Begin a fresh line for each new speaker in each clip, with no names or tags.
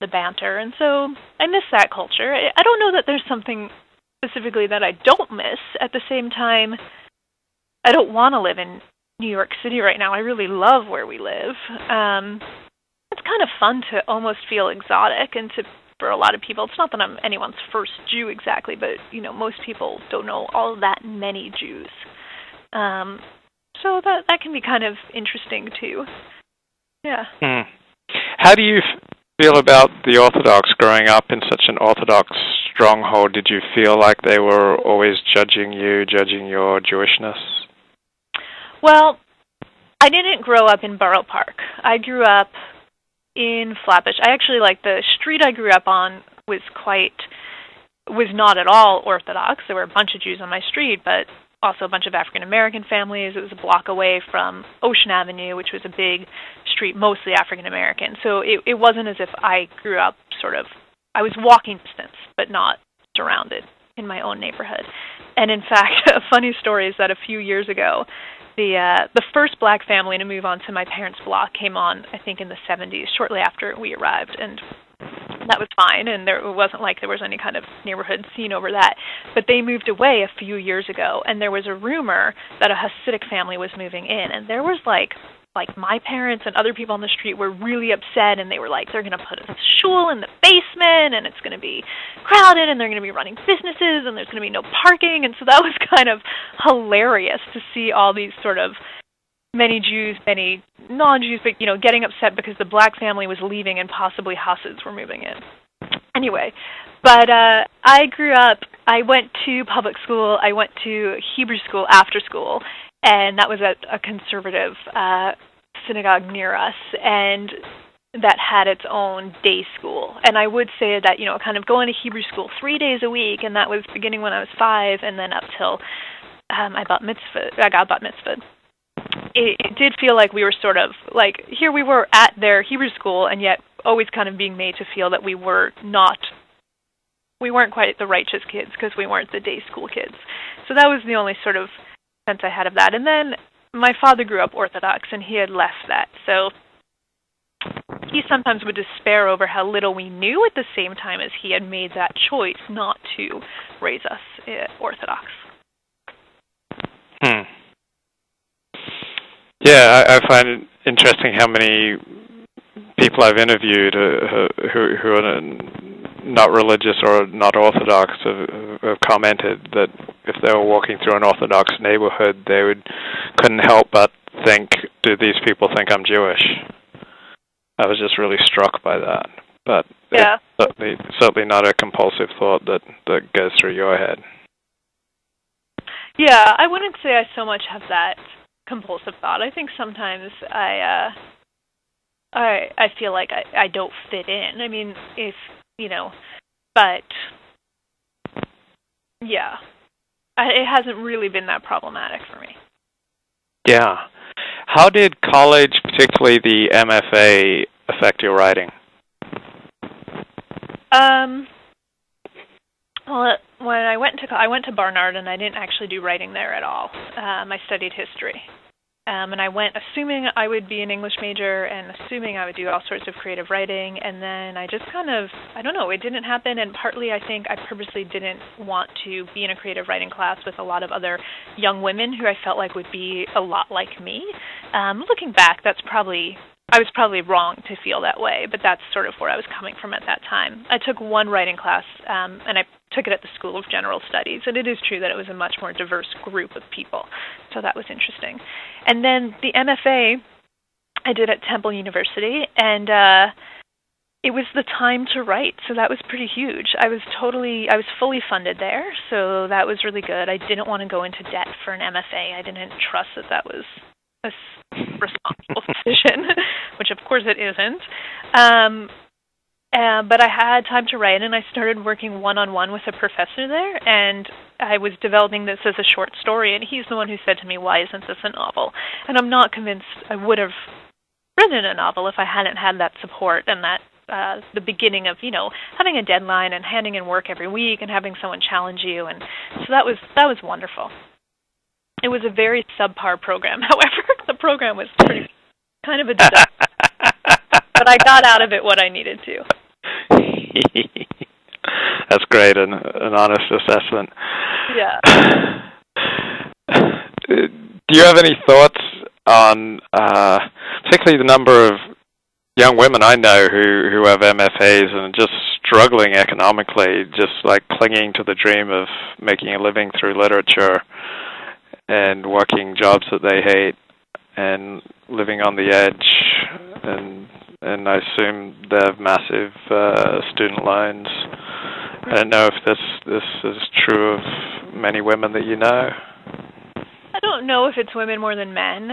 the banter. And so I miss that culture. I don't know that there's something specifically that I don't miss. At the same time, I don't want to live in New York City right now. I really love where we live. It's kind of fun to almost feel exotic, and for a lot of people, it's not that I'm anyone's first Jew exactly, but most people don't know all that many Jews. So that can be kind of interesting too. Yeah.
How do you feel about the Orthodox growing up in such an Orthodox stronghold? Did you feel like they were always judging you, judging your Jewishness?
Well, I didn't grow up in Borough Park. I grew up in Flatbush. I actually, the street I grew up on was not at all Orthodox. There were a bunch of Jews on my street, but also a bunch of African-American families. It was a block away from Ocean Avenue, which was a big street, mostly African-American. So it wasn't as if I grew up I was walking distance, but not surrounded in my own neighborhood. And in fact, a funny story is that a few years ago, the first black family to move onto my parents' block came on, I think, in the 70s, shortly after we arrived, and that was fine, and it wasn't like there was any kind of neighborhood scene over that. But they moved away a few years ago, and there was a rumor that a Hasidic family was moving in, and there was like my parents and other people on the street were really upset, and they were like, they're going to put a shul in the basement, and it's going to be crowded, and they're going to be running businesses, and there's going to be no parking. And so that was kind of hilarious to see all these sort of many Jews, many non-Jews, but, getting upset because the black family was leaving and possibly Hasids were moving in. Anyway, but I grew up, I went to public school, I went to Hebrew school after school, and that was at a conservative synagogue near us, and that had its own day school. And I would say that, kind of going to Hebrew school 3 days a week, and that was beginning when I was 5, and then up till I got bat mitzvahed. It did feel like we were sort of, here we were at their Hebrew school, and yet always kind of being made to feel that we weren't quite the righteous kids because we weren't the day school kids. So that was the only sort of sense I had of that. And then my father grew up Orthodox, and he had left that. So he sometimes would despair over how little we knew, at the same time as he had made that choice not to raise us Orthodox.
Yeah, I find it interesting how many people I've interviewed who are not religious or not Orthodox have commented that if they were walking through an Orthodox neighborhood, they couldn't help but think, do these people think I'm Jewish? I was just really struck by that. But yeah, it's certainly not a compulsive thought that goes through your head.
Yeah, I wouldn't say I so much have that compulsive thought. I think sometimes I feel like I don't fit in. I mean, but yeah, it hasn't really been that problematic for me.
Yeah. How did college, particularly the MFA, affect your writing?
Well, when I went to Barnard, and I didn't actually do writing there at all. I studied history. And I went assuming I would be an English major and assuming I would do all sorts of creative writing, and then I just kind of, I don't know, it didn't happen, and partly I think I purposely didn't want to be in a creative writing class with a lot of other young women who I felt like would be a lot like me. Looking back, I was probably wrong to feel that way, but that's sort of where I was coming from at that time. I took one writing class, and I took it at the School of General Studies, and it is true that it was a much more diverse group of people, so that was interesting. And then the MFA I did at Temple University, and it was the time to write, so that was pretty huge. I was fully funded there, so that was really good. I didn't want to go into debt for an MFA. I didn't trust that was a responsible decision, which of course it isn't. But I had time to write, and I started working one-on-one with a professor there, and I was developing this as a short story, and he's the one who said to me, why isn't this a novel? And I'm not convinced I would have written a novel if I hadn't had that support and that the beginning of, having a deadline and handing in work every week and having someone challenge you, and so that was wonderful. It was a very subpar program, however. The program was kind of a disaster. But I got out of it what I needed to.
That's great, an honest assessment.
Yeah.
Do you have any thoughts on particularly the number of young women I know who have MFAs and just struggling economically, just like clinging to the dream of making a living through literature and working jobs that they hate and living on the edge, and I assume they have massive student loans. I don't know if this is true of many women that you know.
I don't know if it's women more than men.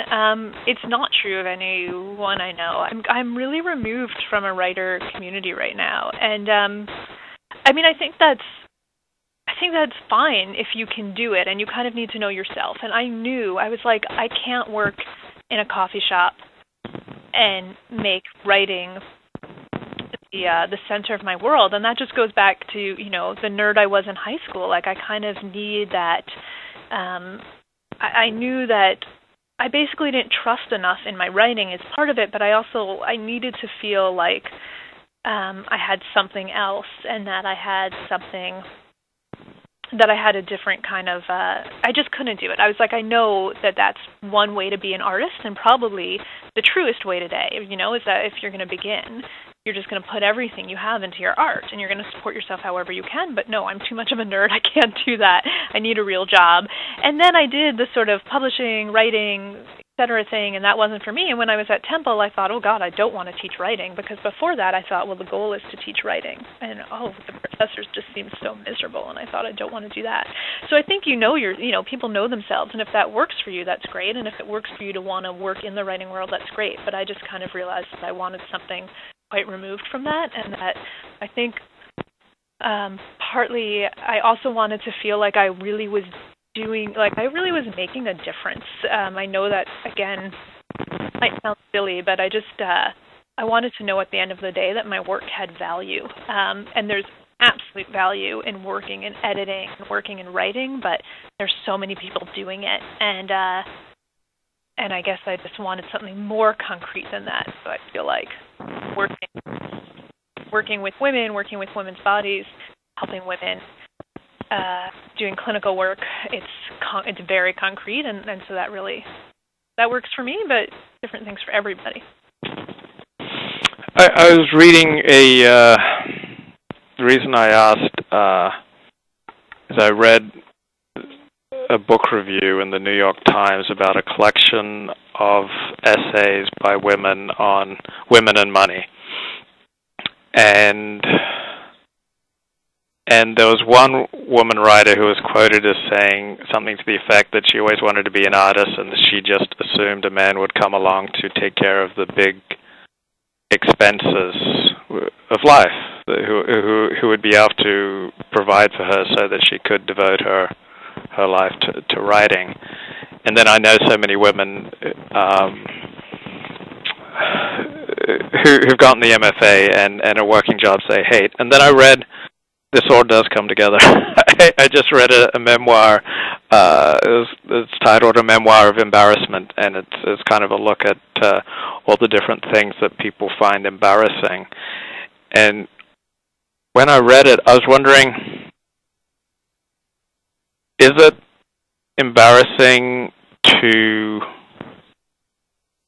It's not true of anyone I know. I'm really removed from a writer community right now, and I mean, I think that's fine if you can do it, and you kind of need to know yourself. And I was like, I can't work in a coffee shop and make writing the center of my world, and that just goes back to the nerd I was in high school. Like, I kind of need that. I knew that I basically didn't trust enough in my writing as part of it, but I needed to feel like I had something else, and that I had a different kind of, I just couldn't do it. I was like, I know that that's one way to be an artist, and probably the truest way today, is that if you're going to begin, you're just going to put everything you have into your art, and you're going to support yourself however you can. But no, I'm too much of a nerd. I can't do that. I need a real job. And then I did the sort of publishing, writing, etc. thing, and that wasn't for me. And when I was at Temple, I thought, oh God, I don't want to teach writing, because before that I thought, well, the goal is to teach writing. And the professors just seemed so miserable, and I thought, I don't want to do that. So I think people know themselves, and if that works for you, that's great. And if it works for you to want to work in the writing world, that's great. But I just kind of realized that I wanted something quite removed from that, and that I think partly I also wanted to feel like I really was making a difference. I know that, again, might sound silly, but I wanted to know at the end of the day that my work had value, and there's absolute value in working in editing and working in writing, but there's so many people doing it, and I guess I just wanted something more concrete than that. So I feel like working with women, working with women's bodies, helping women, doing clinical work, it's very concrete, and so that works for me, but different things for everybody.
I was reading the reason I asked is I read a book review in the New York Times about a collection of essays by women on women and money. And there was one woman writer who was quoted as saying something to the effect that she always wanted to be an artist, and she just assumed a man would come along to take care of the big expenses of life, who would be able to provide for her so that she could devote her life to writing. And then I know so many women who've gotten the MFA and are working jobs they hate. And then I read, this all does come together. I just read a memoir. It's titled A Memoir of Embarrassment, and it's kind of a look at all the different things that people find embarrassing. And when I read it, I was wondering, is it embarrassing to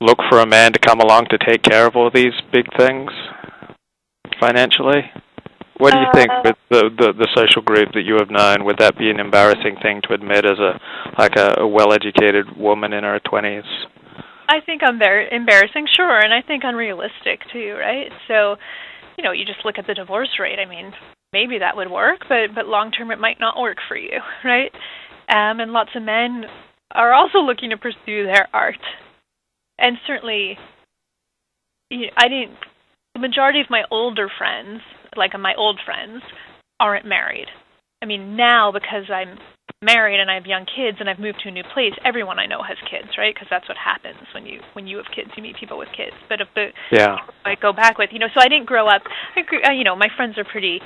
look for a man to come along to take care of all these big things financially? What do you think with the social group that you have known? Would that be an embarrassing thing to admit as a well-educated woman in her 20s?
I think embarrassing, sure, and I think unrealistic too, right? So, you just look at the divorce rate. I mean, maybe that would work, but long term it might not work for you, right? And lots of men are also looking to pursue their art. And certainly, the majority of my older friends, like my old friends, aren't married. I mean, now because I'm married and I have young kids and I've moved to a new place, everyone I know has kids, right? Because that's what happens when you have kids. You meet people with kids. But if I go back with, so I didn't grow up. My friends are pretty,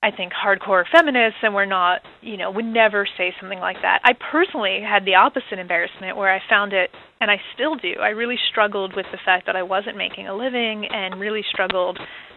I think, hardcore feminists, and we're not, would never say something like that. I personally had the opposite embarrassment, where I found it, and I still do. I really struggled with the fact that I wasn't making a living, and really struggled